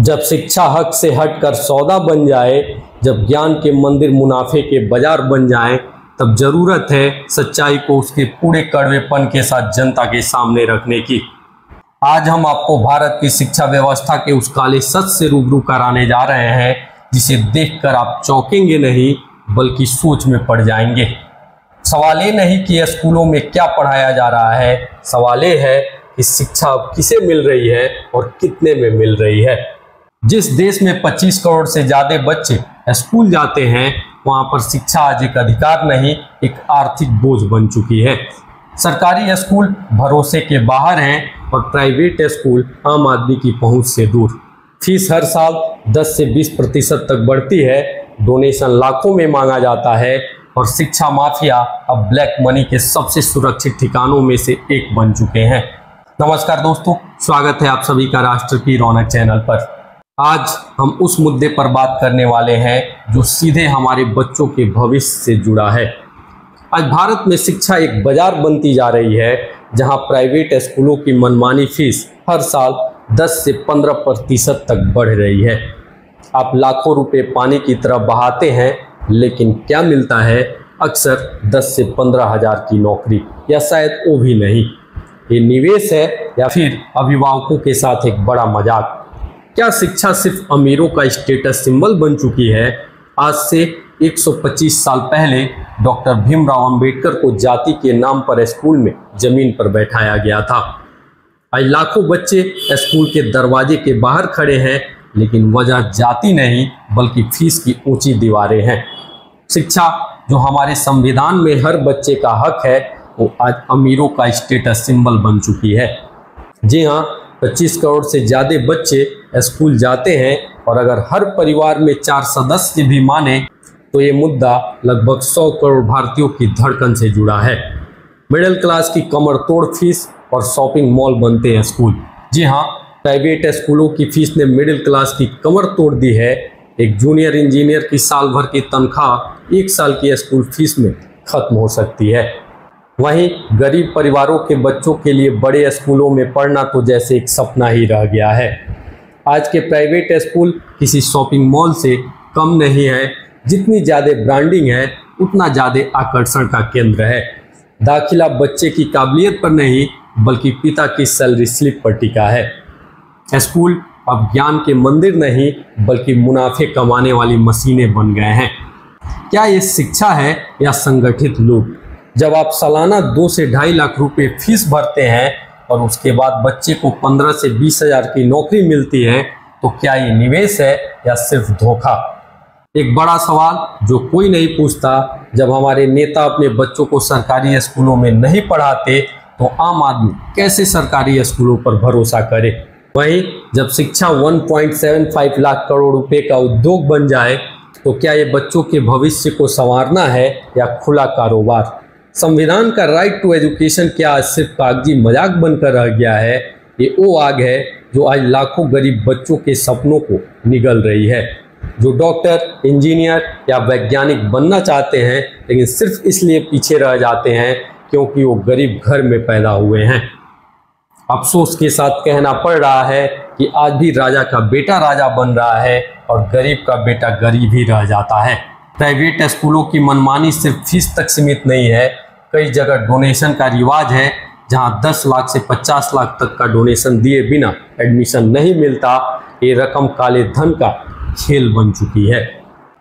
जब शिक्षा हक से हटकर सौदा बन जाए, जब ज्ञान के मंदिर मुनाफे के बाजार बन जाएं, तब जरूरत है सच्चाई को उसके पूरे कड़वेपन के साथ जनता के सामने रखने की। आज हम आपको भारत की शिक्षा व्यवस्था के उस काले सच से रूबरू कराने जा रहे हैं जिसे देखकर आप चौंकेंगे नहीं बल्कि सोच में पड़ जाएंगे। सवाल ये नहीं कि स्कूलों में क्या पढ़ाया जा रहा है, सवाल ये है कि शिक्षा अब किसे मिल रही है और कितने में मिल रही है। जिस देश में 25 करोड़ से ज़्यादा बच्चे स्कूल जाते हैं, वहाँ पर शिक्षा आज एक अधिकार नहीं, एक आर्थिक बोझ बन चुकी है। सरकारी स्कूल भरोसे के बाहर हैं और प्राइवेट स्कूल आम आदमी की पहुँच से दूर। फीस हर साल 10 से 20% तक बढ़ती है, डोनेशन लाखों में मांगा जाता है और शिक्षा माफिया अब ब्लैक मनी के सबसे सुरक्षित ठिकानों में से एक बन चुके हैं। नमस्कार दोस्तों, स्वागत है आप सभी का राष्ट्र की रौनक चैनल पर। आज हम उस मुद्दे पर बात करने वाले हैं जो सीधे हमारे बच्चों के भविष्य से जुड़ा है। आज भारत में शिक्षा एक बाजार बनती जा रही है जहां प्राइवेट स्कूलों की मनमानी फीस हर साल 10 से 15% तक बढ़ रही है। आप लाखों रुपए पानी की तरह बहाते हैं, लेकिन क्या मिलता है? अक्सर 10 से 15 हजार की नौकरी, या शायद वो भी नहीं। ये निवेश है या फिर अभिभावकों के साथ एक बड़ा मजाक? क्या शिक्षा सिर्फ अमीरों का स्टेटस सिंबल बन चुकी है? आज से 125 साल पहले डॉक्टर भीमराव अंबेडकर को जाति के नाम पर स्कूल में जमीन पर बैठाया गया था। आज लाखों बच्चे स्कूल के दरवाजे के बाहर खड़े हैं, लेकिन वजह जाति नहीं बल्कि फीस की ऊंची दीवारें हैं। शिक्षा जो हमारे संविधान में हर बच्चे का हक है, वो आज अमीरों का स्टेटस सिंबल बन चुकी है। जी हाँ, 25 करोड़ से ज़्यादा बच्चे स्कूल जाते हैं और अगर हर परिवार में 4 सदस्य भी माने तो ये मुद्दा लगभग 100 करोड़ भारतीयों की धड़कन से जुड़ा है। मिडिल क्लास की कमर तोड़ फीस और शॉपिंग मॉल बनते हैं स्कूल। जी हाँ, प्राइवेट स्कूलों की फीस ने मिडिल क्लास की कमर तोड़ दी है। एक जूनियर इंजीनियर की साल भर की तनख्वाह 1 साल की स्कूल फीस में खत्म हो सकती है। वहीं गरीब परिवारों के बच्चों के लिए बड़े स्कूलों में पढ़ना तो जैसे एक सपना ही रह गया है। आज के प्राइवेट स्कूल किसी शॉपिंग मॉल से कम नहीं है। जितनी ज़्यादा ब्रांडिंग है, उतना ज़्यादा आकर्षण का केंद्र है। दाखिला बच्चे की काबिलियत पर नहीं बल्कि पिता की सैलरी स्लिप पर टिका है। स्कूल अब ज्ञान के मंदिर नहीं बल्कि मुनाफे कमाने वाली मशीनें बन गए हैं। क्या ये शिक्षा है या संगठित लूट? जब आप सालाना 2 से 2.5 लाख रुपए फीस भरते हैं और उसके बाद बच्चे को 15 से 20 हजार की नौकरी मिलती है, तो क्या ये निवेश है या सिर्फ धोखा? एक बड़ा सवाल जो कोई नहीं पूछता, जब हमारे नेता अपने बच्चों को सरकारी स्कूलों में नहीं पढ़ाते तो आम आदमी कैसे सरकारी स्कूलों पर भरोसा करे? वहीं जब शिक्षा 1.75 लाख करोड़ रुपए का उद्योग बन जाए, तो क्या ये बच्चों के भविष्य को संवारना है या खुला कारोबार? संविधान का राइट टू एजुकेशन क्या आज सिर्फ कागजी मजाक बनकर रह गया है? ये वो आग है जो आज लाखों गरीब बच्चों के सपनों को निगल रही है, जो डॉक्टर, इंजीनियर या वैज्ञानिक बनना चाहते हैं, लेकिन सिर्फ इसलिए पीछे रह जाते हैं क्योंकि वो गरीब घर में पैदा हुए हैं। अफसोस के साथ कहना पड़ रहा है कि आज भी राजा का बेटा राजा बन रहा है और गरीब का बेटा गरीब ही रह जाता है। प्राइवेट स्कूलों की मनमानी सिर्फ फीस तक सीमित नहीं है। कई जगह डोनेशन का रिवाज है, जहां 10 लाख से 50 लाख तक का डोनेशन दिए बिना एडमिशन नहीं मिलता। ये रकम काले धन का खेल बन चुकी है।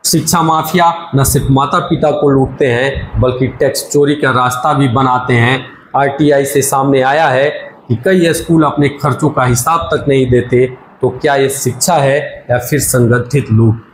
शिक्षा माफिया न सिर्फ माता पिता को लूटते हैं बल्कि टैक्स चोरी का रास्ता भी बनाते हैं। RTI से सामने आया है कि कई स्कूल अपने खर्चों का हिसाब तक नहीं देते। तो क्या ये शिक्षा है या फिर संगठित लूट?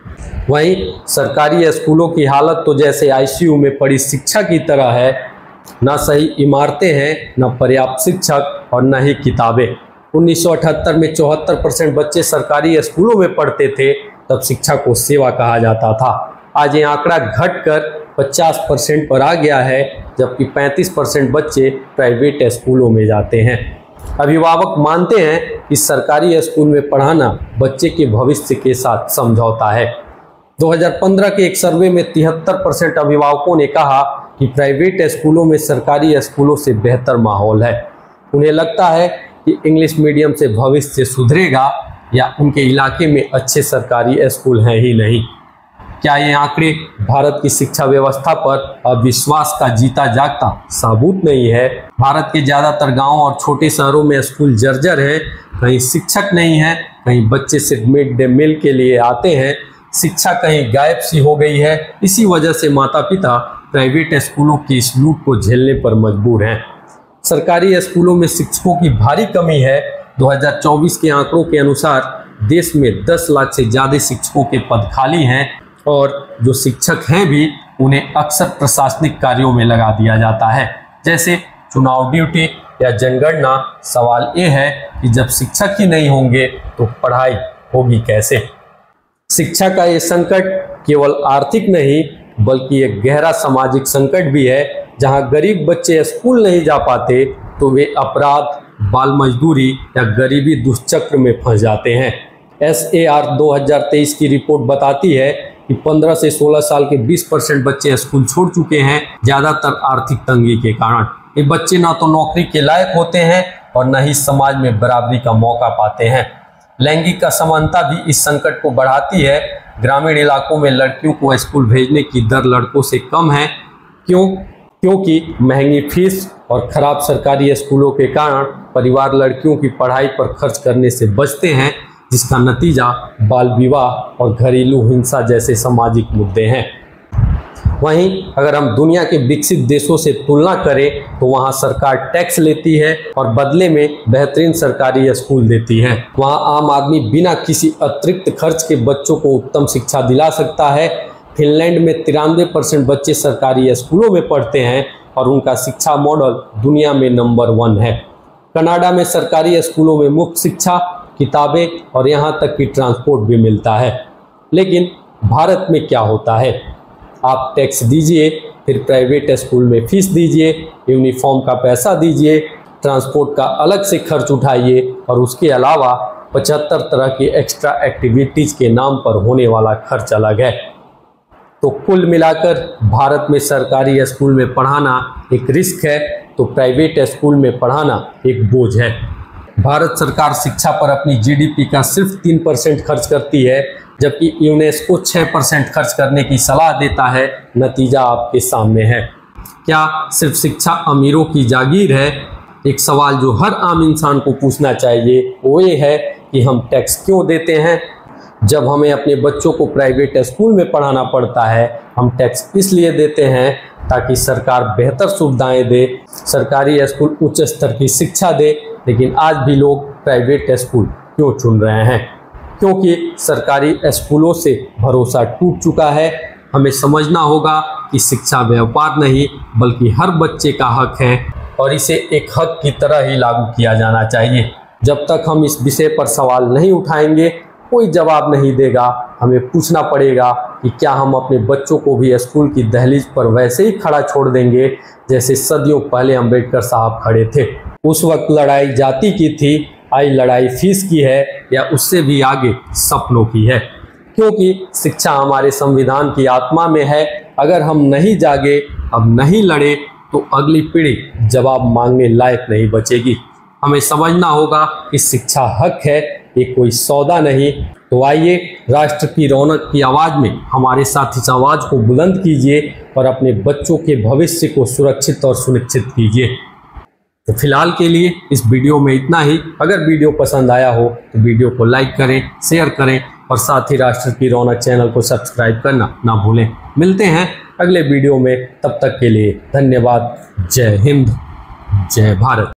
वहीं सरकारी स्कूलों की हालत तो जैसे ICU में पड़ी शिक्षा की तरह है। ना सही इमारतें हैं, न पर्याप्त शिक्षक और न ही किताबें। 1978 में 74% बच्चे सरकारी स्कूलों में पढ़ते थे, तब शिक्षा को सेवा कहा जाता था। आज ये आंकड़ा घटकर 50% पर आ गया है, जबकि 35% बच्चे प्राइवेट स्कूलों में जाते हैं। अभिभावक मानते हैं कि सरकारी स्कूल में पढ़ाना बच्चे के भविष्य के साथ समझौता है। 2015 के एक सर्वे में 73% अभिभावकों ने कहा कि प्राइवेट स्कूलों में सरकारी स्कूलों से बेहतर माहौल है। उन्हें लगता है कि इंग्लिश मीडियम से भविष्य सुधरेगा, या उनके इलाके में अच्छे सरकारी स्कूल हैं ही नहीं। क्या ये आंकड़े भारत की शिक्षा व्यवस्था पर अविश्वास का जीता जागता सबूत नहीं है? भारत के ज़्यादातर गांवों और छोटे शहरों में स्कूल जर्जर है, कहीं शिक्षक नहीं है, कहीं बच्चे सिर्फ मिड डे मील के लिए आते हैं, शिक्षा कहीं गायब सी हो गई है। इसी वजह से माता पिता प्राइवेट स्कूलों की इस लूट को झेलने पर मजबूर हैं। सरकारी स्कूलों में शिक्षकों की भारी कमी है। 2024 के आंकड़ों के अनुसार देश में 10 लाख से ज़्यादा शिक्षकों के पद खाली हैं और जो शिक्षक हैं भी उन्हें अक्सर प्रशासनिक कार्यों में लगा दिया जाता है, जैसे चुनाव ड्यूटी या जनगणना। सवाल ये है कि जब शिक्षक ही नहीं होंगे तो पढ़ाई होगी कैसे? शिक्षा का ये संकट केवल आर्थिक नहीं बल्कि एक गहरा सामाजिक संकट भी है। जहां गरीब बच्चे स्कूल नहीं जा पाते तो वे अपराध, बाल मजदूरी या गरीबी दुष्चक्र में फंस जाते हैं। SAR 2023 की रिपोर्ट बताती है कि 15 से 16 साल के 20% बच्चे स्कूल छोड़ चुके हैं, ज़्यादातर आर्थिक तंगी के कारण। ये बच्चे ना तो नौकरी के लायक होते हैं और न ही समाज में बराबरी का मौका पाते हैं। लैंगिक असमानता भी इस संकट को बढ़ाती है। ग्रामीण इलाकों में लड़कियों को स्कूल भेजने की दर लड़कों से कम है। क्योंकि महंगी फीस और खराब सरकारी स्कूलों के कारण परिवार लड़कियों की पढ़ाई पर खर्च करने से बचते हैं, जिसका नतीजा बाल विवाह और घरेलू हिंसा जैसे सामाजिक मुद्दे हैं। वहीं अगर हम दुनिया के विकसित देशों से तुलना करें तो वहां सरकार टैक्स लेती है और बदले में बेहतरीन सरकारी स्कूल देती है। वहां आम आदमी बिना किसी अतिरिक्त खर्च के बच्चों को उत्तम शिक्षा दिला सकता है। फिनलैंड में 93% बच्चे सरकारी स्कूलों में पढ़ते हैं और उनका शिक्षा मॉडल दुनिया में नंबर 1 है। कनाडा में सरकारी स्कूलों में मुफ्त शिक्षा, किताबें और यहाँ तक कि ट्रांसपोर्ट भी मिलता है। लेकिन भारत में क्या होता है? आप टैक्स दीजिए, फिर प्राइवेट स्कूल में फीस दीजिए, यूनिफॉर्म का पैसा दीजिए, ट्रांसपोर्ट का अलग से खर्च उठाइए और उसके अलावा 75 तरह की एक्स्ट्रा एक्टिविटीज़ के नाम पर होने वाला खर्च अलग है। तो कुल मिलाकर भारत में सरकारी स्कूल में पढ़ाना एक रिस्क है तो प्राइवेट स्कूल में पढ़ाना एक बोझ है। भारत सरकार शिक्षा पर अपनी GDP का सिर्फ 3% खर्च करती है, जबकि यूनेस्को 6% खर्च करने की सलाह देता है। नतीजा आपके सामने है। क्या सिर्फ शिक्षा अमीरों की जागीर है? एक सवाल जो हर आम इंसान को पूछना चाहिए वो ये है कि हम टैक्स क्यों देते हैं? जब हमें अपने बच्चों को प्राइवेट स्कूल में पढ़ाना पड़ता है, हम टैक्स इसलिए देते हैं ताकि सरकार बेहतर सुविधाएं दे, सरकारी स्कूल उच्च स्तर की शिक्षा दे। लेकिन आज भी लोग प्राइवेट स्कूल क्यों चुन रहे हैं? क्योंकि सरकारी स्कूलों से भरोसा टूट चुका है। हमें समझना होगा कि शिक्षा व्यापार नहीं बल्कि हर बच्चे का हक है और इसे एक हक की तरह ही लागू किया जाना चाहिए। जब तक हम इस विषय पर सवाल नहीं उठाएंगे कोई जवाब नहीं देगा। हमें पूछना पड़ेगा कि क्या हम अपने बच्चों को भी स्कूल की दहलीज पर वैसे ही खड़ा छोड़ देंगे जैसे सदियों पहले अम्बेडकर साहब खड़े थे। उस वक्त लड़ाई जाति की थी, आई लड़ाई फीस की है या उससे भी आगे सपनों की है। क्योंकि शिक्षा हमारे संविधान की आत्मा में है। अगर हम नहीं जागे, अब नहीं लड़े तो अगली पीढ़ी जवाब मांगने लायक नहीं बचेगी। हमें समझना होगा कि शिक्षा हक है, ये कोई सौदा नहीं। तो आइए राष्ट्र की रौनक की आवाज़ में हमारे साथ इस आवाज़ को बुलंद कीजिए और अपने बच्चों के भविष्य को सुरक्षित और सुनिश्चित कीजिए। तो फिलहाल के लिए इस वीडियो में इतना ही। अगर वीडियो पसंद आया हो तो वीडियो को लाइक करें, शेयर करें और साथ ही राष्ट्र की रौनक चैनल को सब्सक्राइब करना ना भूलें। मिलते हैं अगले वीडियो में, तब तक के लिए धन्यवाद। जय हिंद, जय भारत।